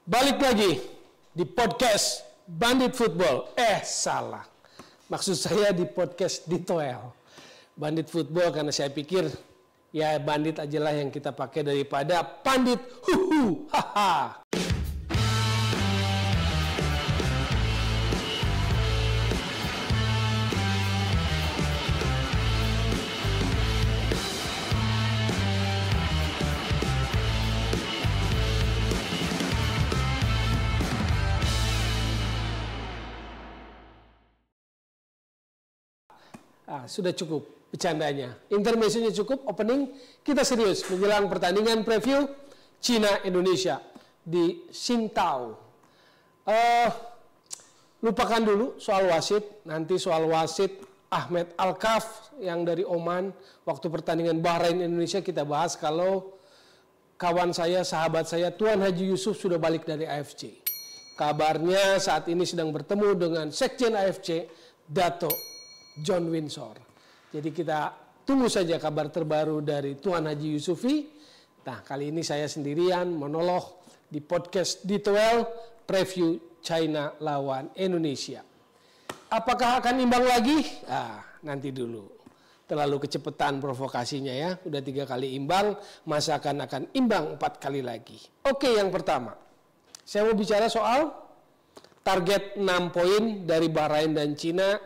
Balik lagi di podcast Bandit Football. Salah. Maksud saya di podcast Ditoel. Bandit Football karena saya pikir ya bandit aja lah yang kita pakai daripada pandit. Haha. Sudah cukup bercandanya. Intermezzonya cukup, opening kita serius menjelang pertandingan preview Cina-Indonesia di Qingdao. Lupakan dulu soal wasit, nanti soal wasit Ahmed Alkaf yang dari Oman waktu pertandingan Bahrain-Indonesia kita bahas kalau kawan saya, sahabat saya Tuan Haji Yusuf sudah balik dari AFC. Kabarnya saat ini sedang bertemu dengan Sekjen AFC, Dato' John Windsor. Jadi kita tunggu saja kabar terbaru dari Tuan Haji Yusufi. Nah, kali ini saya sendirian monolog di podcast Ditoel preview China lawan Indonesia. Apakah akan imbang lagi? Nanti dulu. Terlalu kecepatan provokasinya ya. Udah 3 kali imbang, masa akan imbang 4 kali lagi. Oke, yang pertama. Saya mau bicara soal target 6 poin dari Bahrain dan Cina.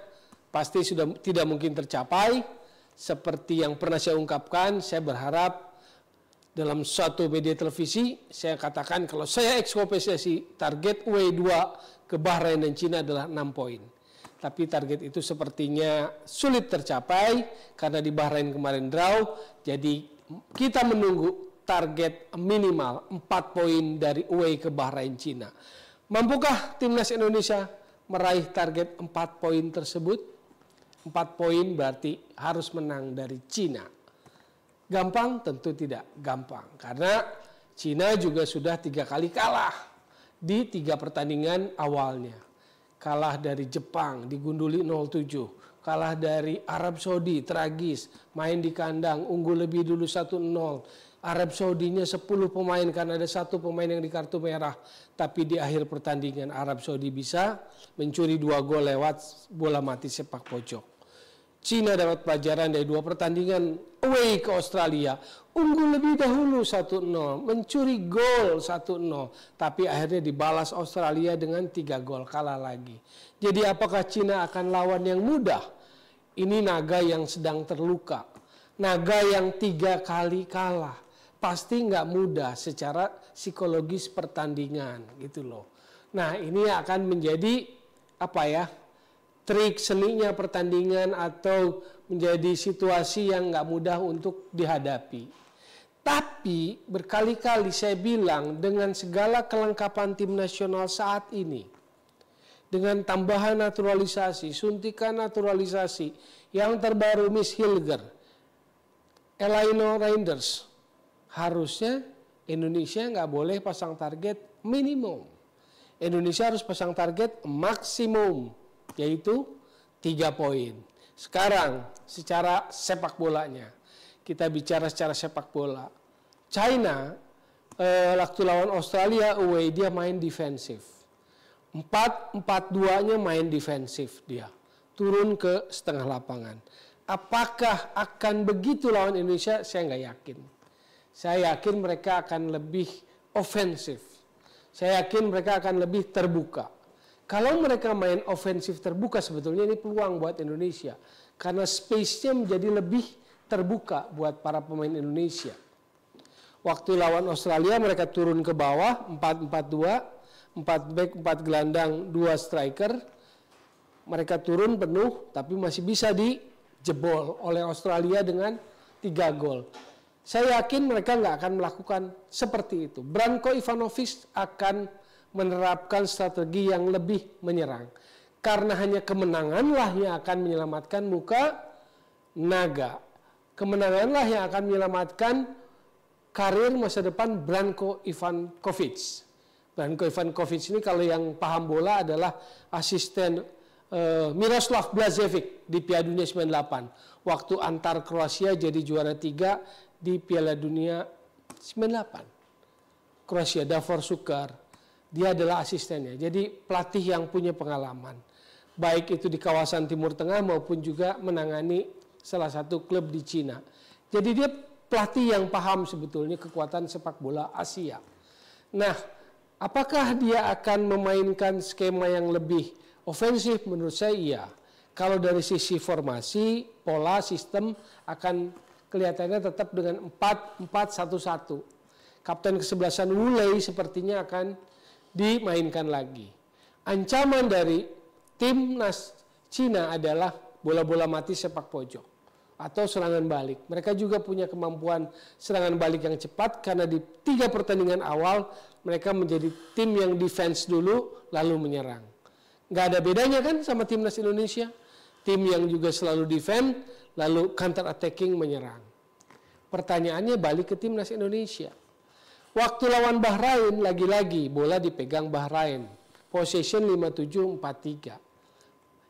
Pasti sudah tidak mungkin tercapai. Seperti yang pernah saya ungkapkan, saya berharap dalam suatu media televisi, saya katakan kalau saya ex-PSSI, target UE2 ke Bahrain dan Cina adalah 6 poin. Tapi target itu sepertinya sulit tercapai, karena di Bahrain kemarin draw, jadi kita menunggu target minimal 4 poin dari UE ke Bahrain Cina. Mampukah timnas Indonesia meraih target 4 poin tersebut? 4 poin berarti harus menang dari Cina. Gampang? Tentu tidak gampang. Karena Cina juga sudah 3 kali kalah di 3 pertandingan awalnya. Kalah dari Jepang, digunduli 0-7. Kalah dari Arab Saudi, tragis. Main di kandang, unggul lebih dulu 1-0. Arab Saudinya 10 pemain karena ada 1 pemain yang di kartu merah. Tapi di akhir pertandingan Arab Saudi bisa mencuri 2 gol lewat bola mati sepak pojok. Cina dapat pelajaran dari 2 pertandingan away ke Australia. Unggul lebih dahulu 1-0, mencuri gol 1-0. Tapi akhirnya dibalas Australia dengan 3 gol, kalah lagi. Jadi apakah Cina akan lawan yang mudah? Ini naga yang sedang terluka. Naga yang 3 kali kalah. Pasti nggak mudah secara psikologis pertandingan gitu loh. Nah, ini akan menjadi trik seninya pertandingan atau menjadi situasi yang nggak mudah untuk dihadapi. Tapi berkali-kali saya bilang dengan segala kelengkapan tim nasional saat ini, dengan tambahan naturalisasi, suntikan naturalisasi, yang terbaru Miss Hilger, Elino Reinders, harusnya Indonesia nggak boleh pasang target minimum. Indonesia harus pasang target maksimum, yaitu 3 poin. Sekarang secara sepak bolanya, kita bicara secara sepak bola. China waktu lawan Australia away dia main defensif. 4-4-2-nya main defensif dia. Turun ke setengah lapangan. Apakah akan begitu lawan Indonesia? Saya nggak yakin. Saya yakin mereka akan lebih ofensif. Saya yakin mereka akan lebih terbuka. Kalau mereka main ofensif terbuka, sebetulnya ini peluang buat Indonesia. Karena space-nya menjadi lebih terbuka buat para pemain Indonesia. Waktu lawan Australia mereka turun ke bawah, 4-4-2, 4 back, 4 gelandang, 2 striker. Mereka turun penuh, tapi masih bisa dijebol oleh Australia dengan 3 gol. Saya yakin mereka nggak akan melakukan seperti itu. Branko Ivanovic akan menerapkan strategi yang lebih menyerang. Karena hanya kemenanganlah yang akan menyelamatkan muka naga. Kemenanganlah yang akan menyelamatkan karir masa depan Branko Ivanovic. Branko Ivanovic ini kalau yang paham bola adalah asisten Miroslav Blažević di Piala Dunia 98. Waktu antar Kroasia jadi juara 3 di Piala Dunia 98. Kroasia, Davor Šuker, Dia adalah asistennya. Jadi pelatih yang punya pengalaman. Baik itu di kawasan Timur Tengah maupun juga menangani salah satu klub di Cina. Jadi dia pelatih yang paham sebetulnya kekuatan sepak bola Asia. Nah, apakah dia akan memainkan skema yang lebih ofensif? Menurut saya iya. Kalau dari sisi formasi, pola, sistem akan kelihatannya tetap dengan 4-4-1-1. Kapten kesebelasan Wu Lei sepertinya akan dimainkan lagi. Ancaman dari timnas Cina adalah bola-bola mati sepak pojok atau serangan balik. Mereka juga punya kemampuan serangan balik yang cepat karena di 3 pertandingan awal mereka menjadi tim yang defense dulu lalu menyerang. Nggak ada bedanya kan sama timnas Indonesia. Tim yang juga selalu defend lalu counter attacking menyerang. Pertanyaannya balik ke timnas Indonesia. Waktu lawan Bahrain lagi-lagi bola dipegang Bahrain. Possession 57-43.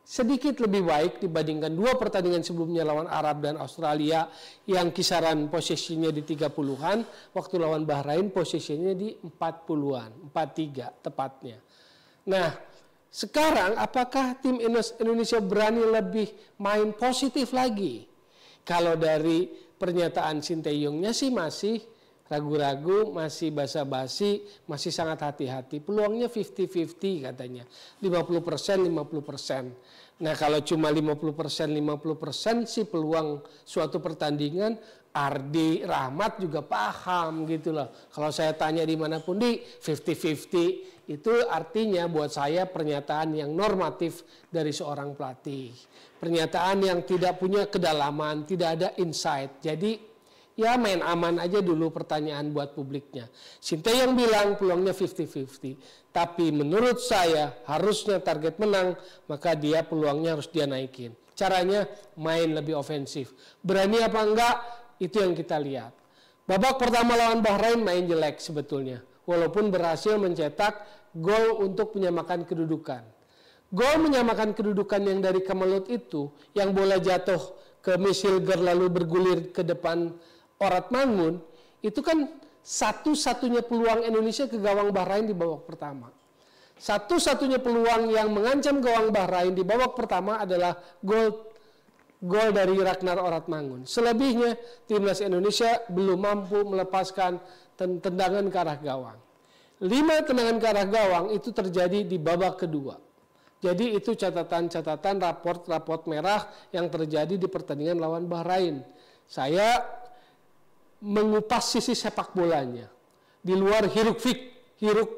Sedikit lebih baik dibandingkan 2 pertandingan sebelumnya lawan Arab dan Australia yang kisaran possessionnya di 30-an. Waktu lawan Bahrain possessionnya di 40-an, 43 tepatnya. Nah, sekarang apakah tim Indonesia berani lebih main positif lagi? Kalau dari pernyataan Sinteyongnya sih masih ragu-ragu, masih basa-basi, masih sangat hati-hati. Peluangnya 50-50 katanya. 50%, 50%. Nah kalau cuma 50%, 50% sih peluang suatu pertandingan, Ardi Rahmat juga paham gitu loh. Kalau saya tanya dimanapun di 50-50, itu artinya buat saya pernyataan yang normatif dari seorang pelatih. Pernyataan yang tidak punya kedalaman, tidak ada insight. Jadi ya main aman aja dulu pertanyaan buat publiknya. Sinteyong bilang peluangnya 50-50. Tapi menurut saya harusnya target menang, maka dia peluangnya harus dia naikin. Caranya main lebih ofensif. Berani apa enggak, itu yang kita lihat. Babak pertama lawan Bahrain main jelek sebetulnya. Walaupun berhasil mencetak gol untuk menyamakan kedudukan. Gol menyamakan kedudukan yang dari Kamelut itu, yang bola jatuh ke Misilger lalu bergulir ke depan Orat Mangun, itu kan satu-satunya peluang Indonesia ke gawang Bahrain di babak pertama. Satu-satunya peluang yang mengancam gawang Bahrain di babak pertama adalah gol dari Ragnar Orat Mangun. Selebihnya timnas Indonesia belum mampu melepaskan tendangan ke arah gawang. 5 tendangan ke arah gawang itu terjadi di babak kedua. Jadi itu catatan-catatan raport merah yang terjadi di pertandingan lawan Bahrain. Saya mengupas sisi sepak bolanya. Di luar hiruk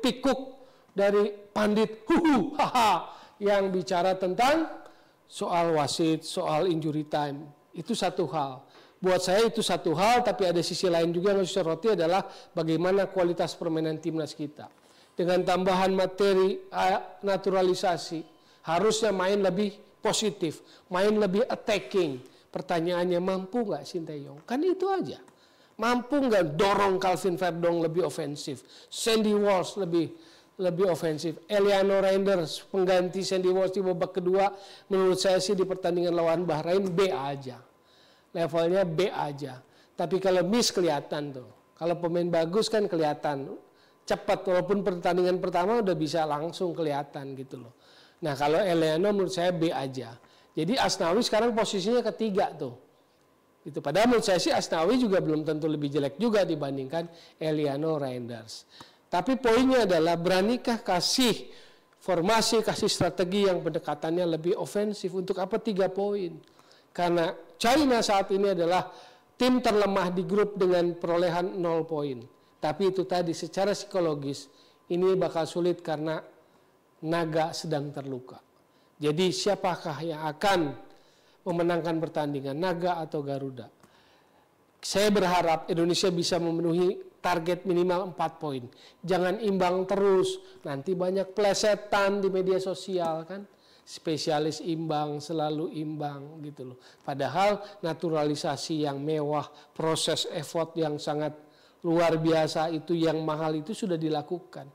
pikuk dari pandit yang bicara tentang soal wasit, soal injury time. Itu satu hal. Buat saya itu satu hal, tapi ada sisi lain juga yang harus disoroti adalah bagaimana kualitas permainan timnas kita. Dengan tambahan materi naturalisasi, harusnya main lebih positif, main lebih attacking. Pertanyaannya mampu nggak Sinteyong? Kan itu aja. Mampu nggak dorong Calvin Verdong lebih ofensif, Sandy Walsh lebih ofensif, Eliano Reinders pengganti Sandy Walsh di babak kedua, menurut saya sih di pertandingan lawan Bahrain B aja, levelnya B aja. Tapi kalau miss kelihatan tuh, kalau pemain bagus kan kelihatan cepat, walaupun pertandingan pertama udah bisa langsung kelihatan gitu loh. Nah kalau Eliano menurut saya B aja. Jadi Asnawi sekarang posisinya ketiga tuh. Itu padahal menurut saya sih Asnawi juga belum tentu lebih jelek juga dibandingkan Eliano Reinders. Tapi poinnya adalah beranikah kasih formasi, kasih strategi yang pendekatannya lebih ofensif. Untuk apa 3 poin? Karena China saat ini adalah tim terlemah di grup dengan perolehan 0 poin. Tapi itu tadi secara psikologis ini bakal sulit karena naga sedang terluka. Jadi siapakah yang akan memenangkan pertandingan, Naga atau Garuda? Saya berharap Indonesia bisa memenuhi target minimal 4 poin. Jangan imbang terus, nanti banyak plesetan di media sosial kan. Spesialis imbang, selalu imbang gitu loh. Padahal naturalisasi yang mewah, proses effort yang sangat luar biasa itu, yang mahal itu sudah dilakukan.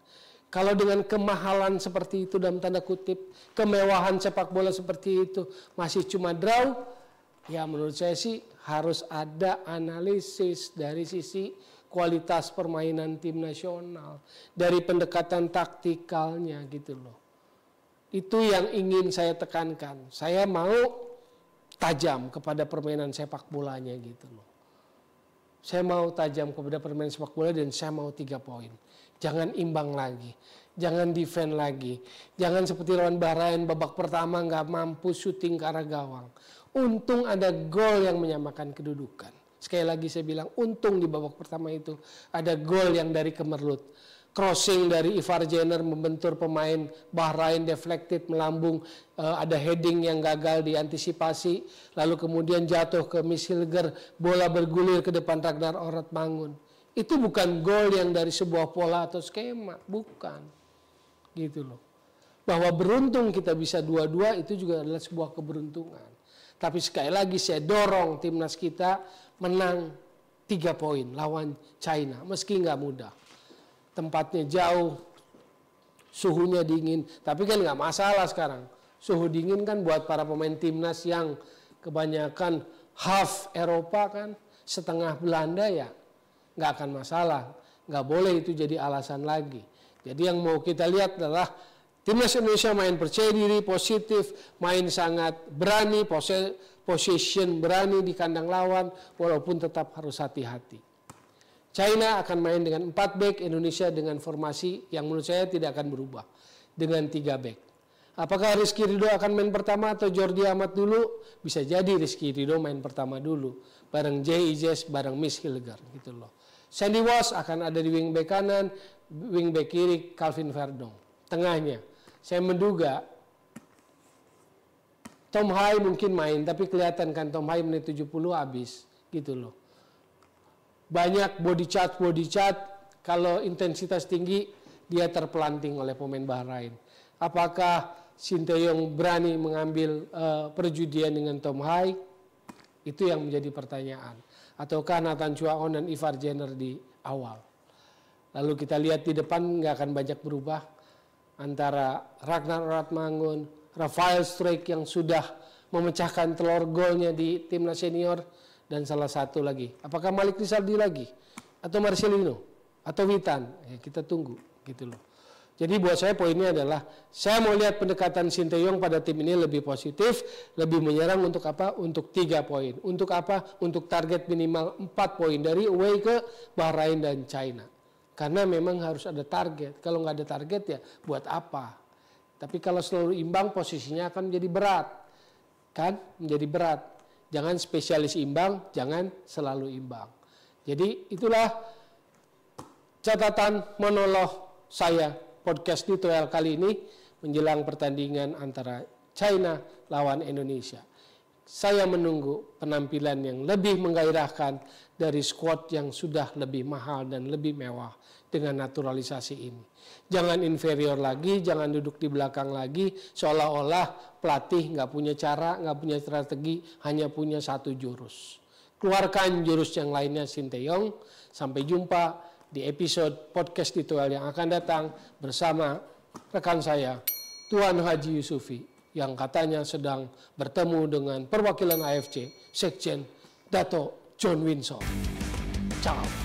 Kalau dengan kemahalan seperti itu dalam tanda kutip, kemewahan sepak bola seperti itu masih cuma draw, ya menurut saya sih harus ada analisis dari sisi kualitas permainan tim nasional, dari pendekatan taktikalnya gitu loh. Itu yang ingin saya tekankan. Saya mau tajam kepada permainan sepak bolanya gitu loh. Saya mau tajam kepada permainan sepak bola dan saya mau 3 poin. Jangan imbang lagi. Jangan defend lagi. Jangan seperti lawan Bahrain babak pertama nggak mampu syuting ke arah gawang. Untung ada gol yang menyamakan kedudukan. Sekali lagi saya bilang untung di babak pertama itu ada gol yang dari Kemerlut. Crossing dari Ivar Jenner membentur pemain Bahrain, deflected melambung, ada heading yang gagal diantisipasi, lalu kemudian jatuh ke Mishilger, bola bergulir ke depan Ragnar Orotmangun. Itu bukan gol yang dari sebuah pola atau skema, bukan. Gitu loh. Bahwa beruntung kita bisa 2-2 itu juga adalah sebuah keberuntungan. Tapi sekali lagi saya dorong timnas kita menang 3 poin lawan China, meski nggak mudah. Tempatnya jauh, suhunya dingin. Tapi kan nggak masalah sekarang. Suhu dingin kan buat para pemain timnas yang kebanyakan half Eropa kan, setengah Belanda ya, nggak akan masalah. Nggak boleh itu jadi alasan lagi. Jadi yang mau kita lihat adalah timnas Indonesia main percaya diri, positif, main sangat berani, possession berani di kandang lawan, walaupun tetap harus hati-hati. China akan main dengan 4 back, Indonesia dengan formasi yang menurut saya tidak akan berubah. Dengan 3 back. Apakah Rizky Ridho akan main pertama atau Jordi Amat dulu? Bisa jadi Rizky Ridho main pertama dulu. Bareng Jay Ijes, bareng Miss Hilger. Gitu loh. Sandy Walsh akan ada di wingback kanan, wingback kiri Calvin Verdong. Tengahnya, saya menduga Tom Hai mungkin main, tapi kelihatan kan Tom Hai menit 70 habis. Gitu loh. Banyak body chart, kalau intensitas tinggi dia terpelanting oleh pemain Bahrain. Apakah Sinteyong berani mengambil perjudian dengan Tom Hai? Itu yang menjadi pertanyaan. Ataukah Nathan Chuaon dan Ivar Jenner di awal? Lalu kita lihat di depan nggak akan banyak berubah antara Ragnar Orotmangun, Rafael Struijk yang sudah memecahkan telur golnya di timnas senior, dan salah satu lagi, apakah Malik Rizaldi lagi atau Marcelino atau Witan? Ya, kita tunggu gitu loh. Jadi buat saya poinnya adalah saya mau lihat pendekatan Sinteyong pada tim ini lebih positif, lebih menyerang untuk apa? Untuk 3 poin. Untuk apa? Untuk target minimal 4 poin dari away ke Bahrain dan China. Karena memang harus ada target. Kalau nggak ada target ya buat apa? Tapi kalau selalu imbang posisinya akan menjadi berat. Kan? Menjadi berat. Jangan spesialis imbang, jangan selalu imbang. Jadi itulah catatan monolog saya podcast Ditoel kali ini menjelang pertandingan antara China lawan Indonesia. Saya menunggu penampilan yang lebih menggairahkan dari skuad yang sudah lebih mahal dan lebih mewah dengan naturalisasi ini. Jangan inferior lagi, jangan duduk di belakang lagi, seolah-olah pelatih nggak punya cara, nggak punya strategi, hanya punya 1 jurus. Keluarkan jurus yang lainnya Sinteyong. Sampai jumpa di episode podcast Ditoel yang akan datang bersama rekan saya, Tuan Haji Yusufi, yang katanya sedang bertemu dengan perwakilan AFC, Sekjen Dato John Windsor. Ciao.